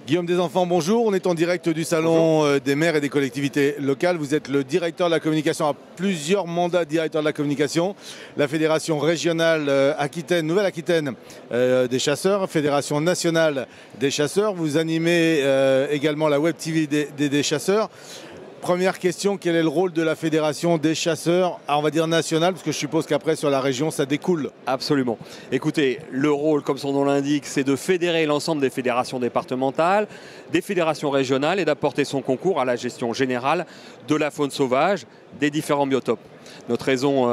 Guillaume Desenfants, bonjour. On est en direct du Salon des maires et des collectivités locales. Vous êtes le directeur de la communication, à plusieurs mandats de directeur de la communication. La Fédération régionale Aquitaine, Nouvelle-Aquitaine des chasseurs, Fédération nationale des chasseurs. Vous animez également la Web TV des chasseurs. Première question, quel est le rôle de la Fédération des chasseurs, on va dire nationale, parce que je suppose qu'après sur la région ça découle. Absolument. Écoutez, le rôle, comme son nom l'indique, c'est de fédérer l'ensemble des fédérations départementales, des fédérations régionales et d'apporter son concours à la gestion générale de la faune sauvage des différents biotopes. Notre raison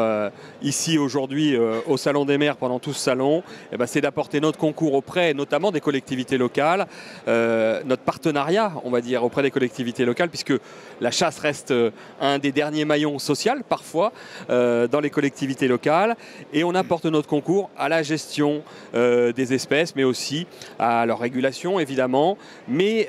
ici aujourd'hui au Salon des maires pendant tout ce salon, c'est d'apporter notre concours auprès notamment des collectivités locales, notre partenariat on va dire auprès des collectivités locales, puisque la chasse reste un des derniers maillons sociaux parfois dans les collectivités locales, et on apporte notre concours à la gestion des espèces, mais aussi à leur régulation évidemment, mais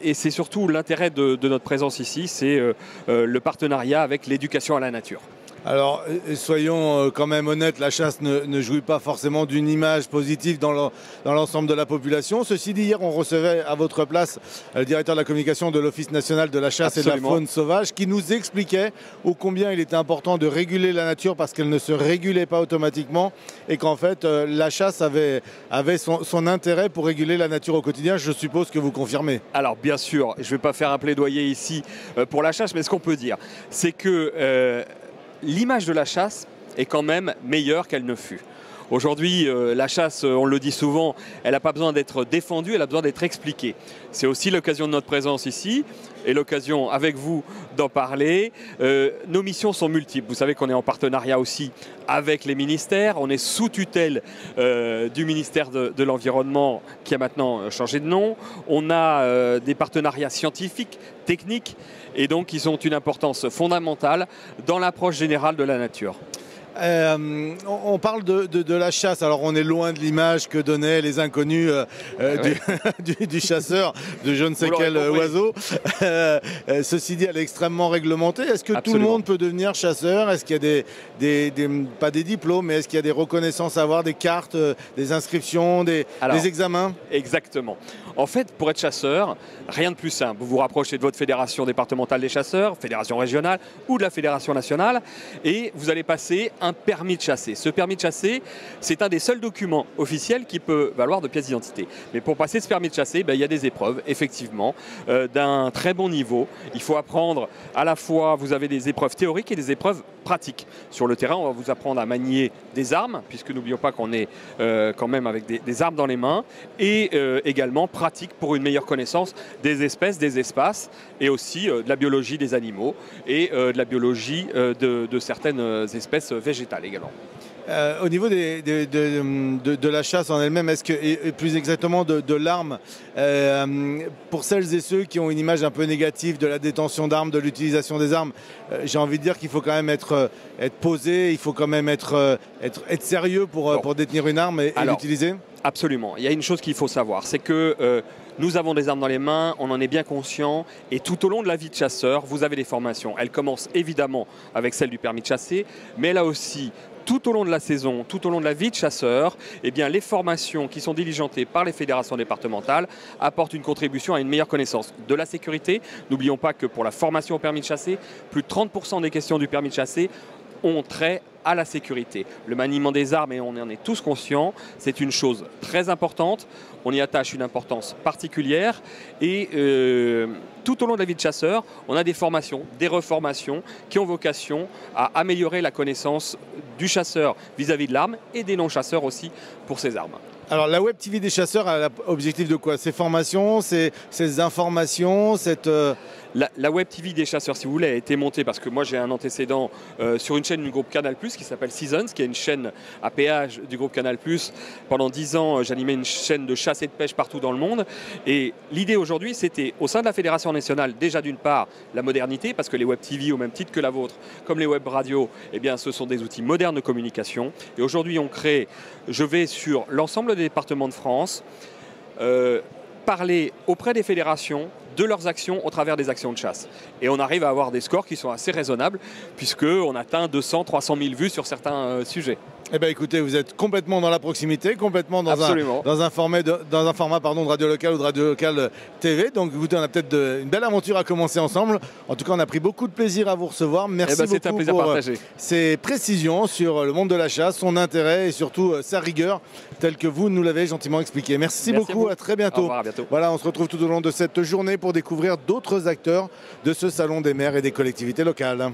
et c'est surtout l'intérêt de notre présence ici, c'est le partenariat avec l'éducation à la nature. Alors, soyons quand même honnêtes, la chasse ne jouit pas forcément d'une image positive dans l'ensemble de la population. Ceci dit, hier, on recevait à votre place le directeur de la communication de l'Office national de la chasse et de la faune sauvage, qui nous expliquait ô combien il était important de réguler la nature parce qu'elle ne se régulait pas automatiquement et qu'en fait, la chasse avait son intérêt pour réguler la nature au quotidien. Je suppose que vous confirmez. Alors, bien sûr, je ne vais pas faire un plaidoyer ici pour la chasse, mais ce qu'on peut dire, c'est que l'image de la chasse est quand même meilleure qu'elle ne fut. Aujourd'hui, la chasse, on le dit souvent, elle n'a pas besoin d'être défendue, elle a besoin d'être expliquée. C'est aussi l'occasion de notre présence ici et l'occasion avec vous d'en parler. Nos missions sont multiples. Vous savez qu'on est en partenariat aussi avec les ministères. On est sous tutelle du ministère de l'Environnement qui a maintenant changé de nom. On a des partenariats scientifiques, techniques, et donc ils ont une importance fondamentale dans l'approche générale de la nature. On parle de la chasse, alors on est loin de l'image que donnaient les inconnus du chasseur de je ne sais quel oiseau. Ceci dit, elle est extrêmement réglementée. Est-ce que tout le monde peut devenir chasseur? Est-ce qu'il y a pas des diplômes, mais est-ce qu'il y a des reconnaissances à avoir, des cartes, des inscriptions, des examens? Exactement. En fait, pour être chasseur, rien de plus simple. Vous vous rapprochez de votre fédération départementale des chasseurs, fédération régionale ou de la fédération nationale, et vous allez passer un permis de chasser. Ce permis de chasser, c'est un des seuls documents officiels qui peut valoir de pièce d'identité. Mais pour passer ce permis de chasser, il y a des épreuves, effectivement, d'un très bon niveau. Il faut apprendre à la fois, vous avez des épreuves théoriques et des épreuves pratiques. Sur le terrain, on va vous apprendre à manier des armes, puisque n'oublions pas qu'on est quand même avec des armes dans les mains, et également pratique pour une meilleure connaissance des espèces, des espaces, et aussi de la biologie des animaux et de la biologie de certaines espèces végétales également. Au niveau de la chasse en elle-même, est-ce que, et plus exactement de l'arme, pour celles et ceux qui ont une image un peu négative de la détention d'armes, de l'utilisation des armes, j'ai envie de dire qu'il faut quand même être posé, il faut quand même être sérieux pour détenir une arme et l'utiliser? Absolument. Il y a une chose qu'il faut savoir, c'est que nous avons des armes dans les mains, on en est bien conscient, et tout au long de la vie de chasseur, vous avez des formations. Elles commencent évidemment avec celle du permis de chasser, mais là aussi, tout au long de la saison, tout au long de la vie de chasseur, les formations qui sont diligentées par les fédérations départementales apportent une contribution à une meilleure connaissance de la sécurité. N'oublions pas que pour la formation au permis de chasser, plus de 30% des questions du permis de chasser ont trait à la sécurité. Le maniement des armes, et on en est tous conscients, c'est une chose très importante. On y attache une importance particulière et tout au long de la vie de chasseur, on a des formations, des reformations qui ont vocation à améliorer la connaissance du chasseur vis-à-vis de l'arme et des non-chasseurs aussi pour ces armes. Alors la Web TV des chasseurs a l'objectif de quoi? Ces formations, ces informations, La Web TV des chasseurs, si vous voulez, a été montée parce que moi j'ai un antécédent sur une chaîne du groupe Canal+, qui s'appelle Seasons, qui est une chaîne à péage du groupe Canal+. Pendant 10 ans, j'animais une chaîne de chasse et de pêche partout dans le monde. Et l'idée aujourd'hui, c'était au sein de la Fédération nationale, déjà d'une part, la modernité, parce que les Web TV, au même titre que la vôtre, comme les Web radios, ce sont des outils modernes de communication. Et aujourd'hui, on crée, je vais sur l'ensemble des départements de France, parler auprès des fédérations de leurs actions au travers des actions de chasse. Et on arrive à avoir des scores qui sont assez raisonnables, puisqu'on atteint 200, 300 000 vues sur certains sujets. Eh bien écoutez, vous êtes complètement dans la proximité, complètement dans un format de radio locale ou de radio locale TV. Donc écoutez, on a peut-être une belle aventure à commencer ensemble. En tout cas, on a pris beaucoup de plaisir à vous recevoir. Merci beaucoup pour ces précisions sur le monde de la chasse, son intérêt et surtout sa rigueur, telle que vous nous l'avez gentiment expliqué. Merci beaucoup, à très bientôt. Au revoir, à bientôt. Voilà, on se retrouve tout au long de cette journée pour découvrir d'autres acteurs de ce salon des maires et des collectivités locales.